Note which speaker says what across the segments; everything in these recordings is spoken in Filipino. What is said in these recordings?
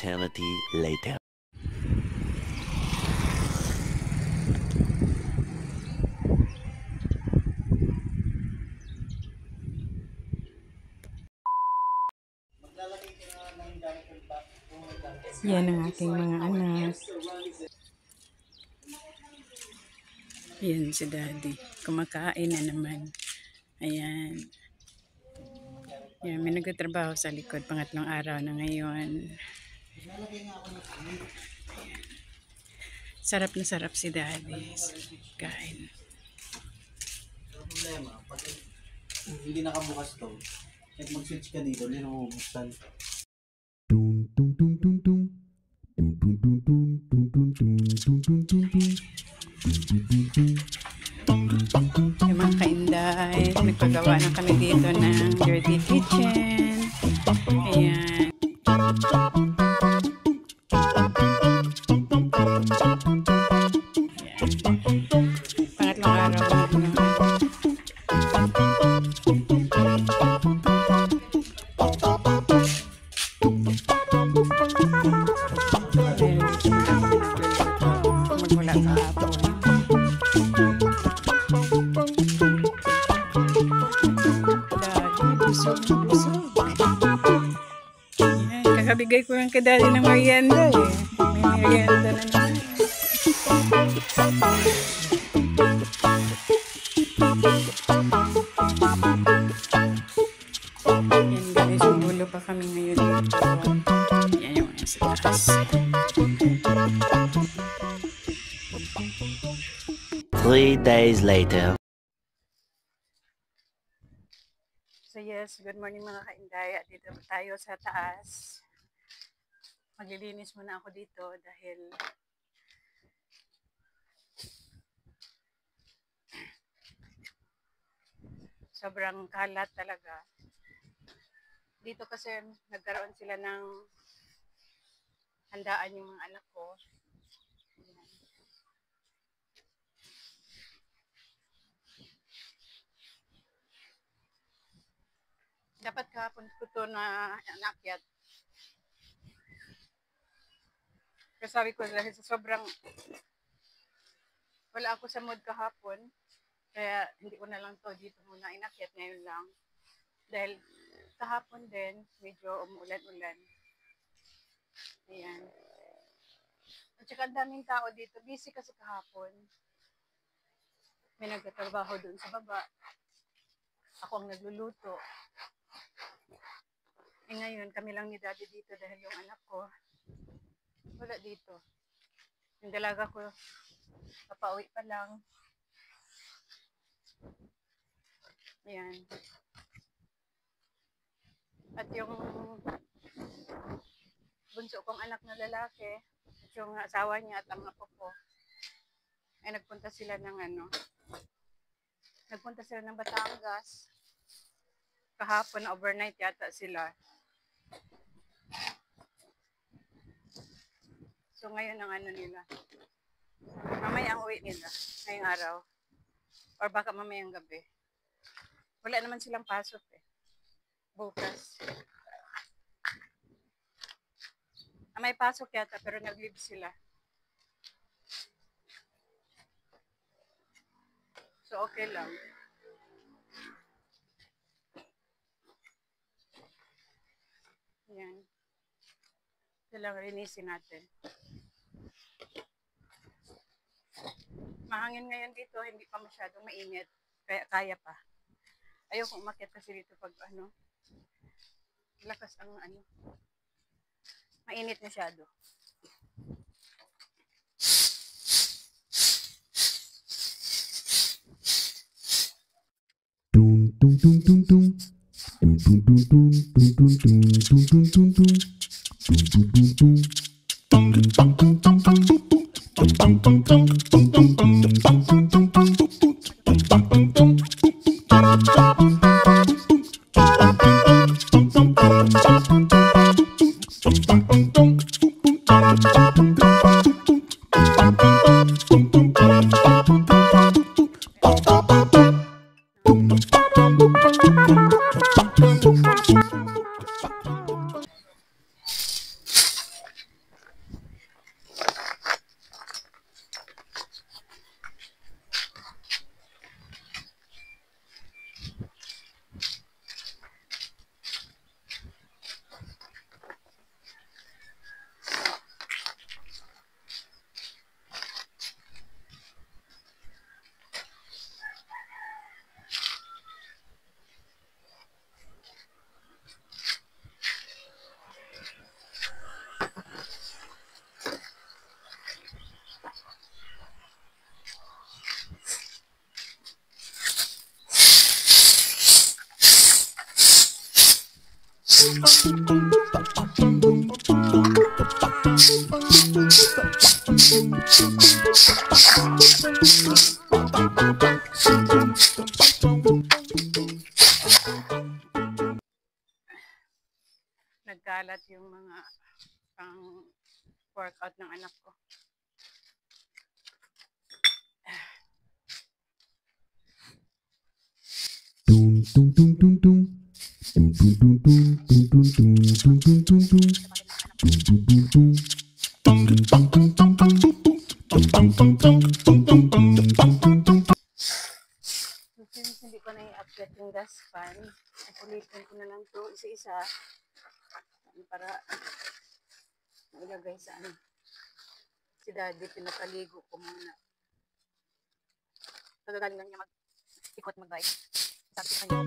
Speaker 1: eternity later.
Speaker 2: Yan ang aking mga anak. Yan si Daddy. Kumakain na naman. Ayan. Yan, may nagtatrabaho sa likod. Pangatlong araw na ngayon. Sarap na sarap si Daddy. Kain.
Speaker 3: Problema, pag hindi nakabukas to, kahit mag-switch ka dito, hindi na mabubuksan.
Speaker 2: Yung mga kainday, nagpagawa na kami dito ng dirty kitchen. Ayan. Pangatlong araw na magmula kahapon. Ayan, kakabigay ko lang kay Daddy ng merienda eh. May merienda na naman. Yan guys, sumulo pa kami ngayon dito. Yan yung mga sa taas.
Speaker 1: 3 days later.
Speaker 2: So yes, good morning mga kainday. At dito tayo sa taas. Maglilinis muna ako dito dahil sobrang kalat talaga. Dito kasi nagkaroon sila ng handaan yung mga anak ko. Ayan. Dapat kahapon ko ito na inakyat. Kasi sabi ko dahil sa sobrang wala ako sa mood kahapon, kaya hindi ko na lang to dito muna inakyat ngayon lang. Dahil kahapon din, medyo umulan-ulan. Ayan. At saka ang daming tao dito. Busy kasi kahapon. May nagtatrabaho doon sa baba. Ako ang nagluluto. Eh ngayon, kami lang ni Daddy dito dahil yung anak ko wala dito. Yung dalaga ko, papauwi pa lang. Ayan. At yung bunso kong anak na lalaki, at yung asawa niya at ang apo ko, ay nagpunta sila ng Batangas. Kahapon, overnight yata sila. So ngayon ang nila. Mamaya ang uwi nila, ngayong araw. Or baka mamayang gabi. Wala naman silang pasok eh. Bukas. May pasok yata pero nag-leave sila. So okay lang. Yan. Ito lang rinisin natin. Mahangin ngayon dito, hindi pa masyadong mainit. Kaya kaya pa. Ayoko umakyat kasi dito pag lakas ang mainit masyado. Nagkalat yung mga pang workout ng anak ko.
Speaker 4: Tung tung tung tung tung. Tung tung tung tung tung tung tung tung tung tung tung. Tung tung tung tung. Tung tung tung tung tung tung. Tung tung tung tung tung tung tung tung tung.
Speaker 2: Since hindi ko na i-update yung dustpan, ulitin ko na lang to isa-isa para mailagay sa ano. Si Daddy, pinapaligo ko muna. Kagagaling lang niya mag-ikot mag-bike. Sabi ko niya,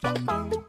Speaker 2: Kaliko.